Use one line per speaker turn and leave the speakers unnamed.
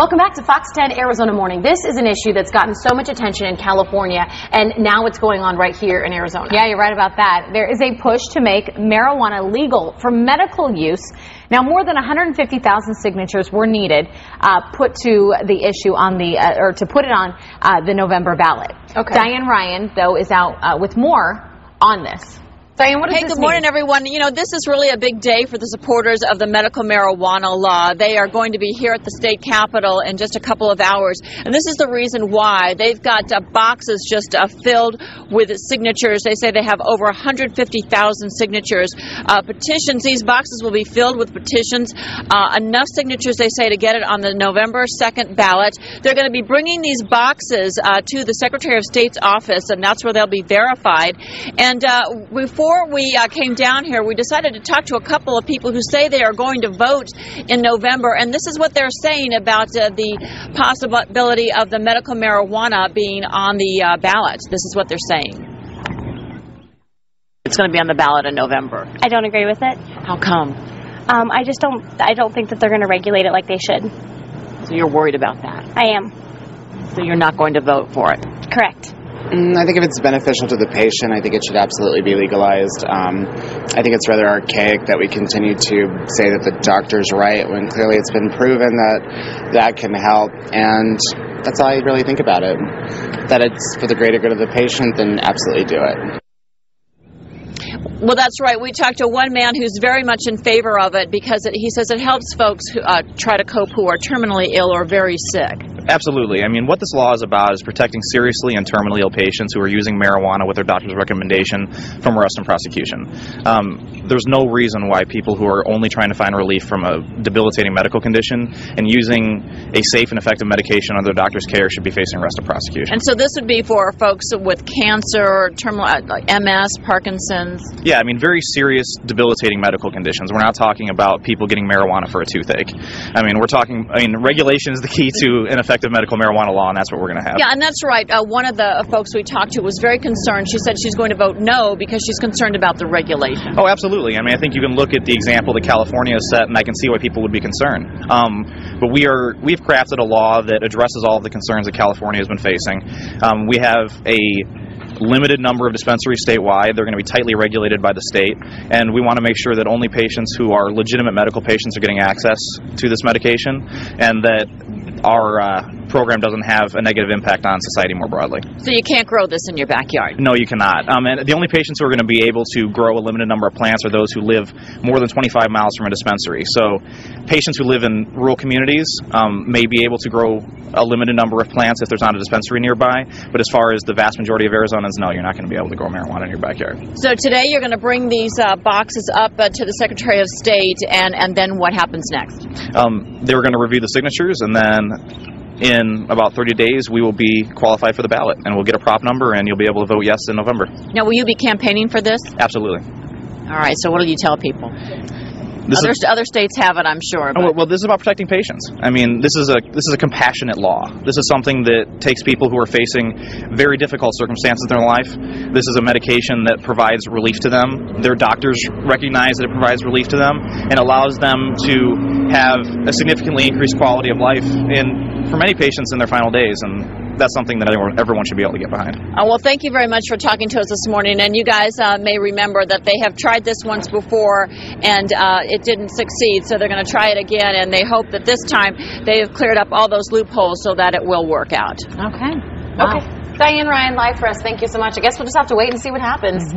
Welcome back to Fox 10 Arizona Morning. This is an issue that's gotten so much attention in California, and now it's going on right here in Arizona.
Yeah, you're right about that. There is a push to make marijuana legal for medical use. Now, more than 150,000 signatures were needed put to the issue on the or to put it on the November ballot.
Okay.
Diane Ryan, though, is out with more on this.
Diane, what does
Hey,
this
good morning,
mean?
everyone. You know, this is really a big day for the supporters of the medical marijuana law. They are going to be here at the state capitol in just a couple of hours, and this is the reason why. They've got boxes just filled with signatures. They say they have over 150,000 signatures. Petitions, these boxes will be filled with petitions. Enough signatures, they say, to get it on the November 2nd ballot. They're going to be bringing these boxes to the Secretary of State's office, and that's where they'll be verified. And before we came down here, we decided to talk to a couple of people who say they are going to vote in November, and this is what they're saying about the possibility of the medical marijuana being on the ballot. This is what they're saying. It's going to be on the ballot in November.
I don't agree with it.
How come?
I don't think that they're going to regulate it like they should.
So you're worried about that?
I am.
So you're not going to vote for it?
Correct.
I think if it's beneficial to the patient, I think it should absolutely be legalized. I think it's rather archaic that we continue to say that the doctor's right when clearly it's been proven that that can help, and that's all I really think about it. That it's for the greater good of the patient, then absolutely do it.
Well, that's right. We talked to one man who's very much in favor of it because he says it helps folks who try to cope who are terminally ill or very sick.
Absolutely. I mean, what this law is about is protecting seriously and terminally ill patients who are using marijuana with their doctor's recommendation from arrest and prosecution. There's no reason why people who are only trying to find relief from a debilitating medical condition and using a safe and effective medication under their doctor's care should be facing arrest and prosecution.
And so this would be for folks with cancer, terminal like MS, Parkinson's.
Yeah, I mean, very serious, debilitating medical conditions. We're not talking about people getting marijuana for a toothache. I mean, regulation is the key to an effective medical marijuana law, and that's what we're going to have.
Yeah, and that's right. One of the folks we talked to was very concerned. She said she's going to vote no because she's concerned about the regulation.
Oh, absolutely. I mean, I think you can look at the example that California has set, and I can see why people would be concerned. But we've crafted a law that addresses all of the concerns that California has been facing. We have a limited number of dispensaries statewide. They're going to be tightly regulated by the state, and we want to make sure that only patients who are legitimate medical patients are getting access to this medication, and that our program doesn't have a negative impact on society more broadly.
So you can't grow this in your backyard?
No, you cannot. And the only patients who are going to be able to grow a limited number of plants are those who live more than 25 miles from a dispensary. So patients who live in rural communities may be able to grow a limited number of plants if there's not a dispensary nearby, but as far as the vast majority of Arizonans, no, you're not going to be able to grow marijuana in your backyard. So
today you're going to bring these boxes up to the Secretary of State, and then what happens next?
They're going to review the signatures, and then in about 30 days, we will be qualified for the ballot, and we'll get a prop number, and you'll be able to vote yes in November.
Now, will you be campaigning for this?
Absolutely.
All right, so what do you tell people? Other states have it, I'm sure.
Oh, well, this is about protecting patients. I mean, this is a compassionate law. This is something that takes people who are facing very difficult circumstances in their life. This is a medication that provides relief to them. Their doctors recognize that it provides relief to them and allows them to have a significantly increased quality of life for many patients in their final days, and that's something that everyone should be able to get behind.
Well, thank you very much for talking to us this morning, and you guys may remember that they have tried this once before, and it didn't succeed, so they're going to try it again, and they hope that this time they have cleared up all those loopholes so that it will work out.
Okay.
Wow.
Okay. Diane Ryan, live for us. Thank you so much. I guess we'll just have to wait and see what happens.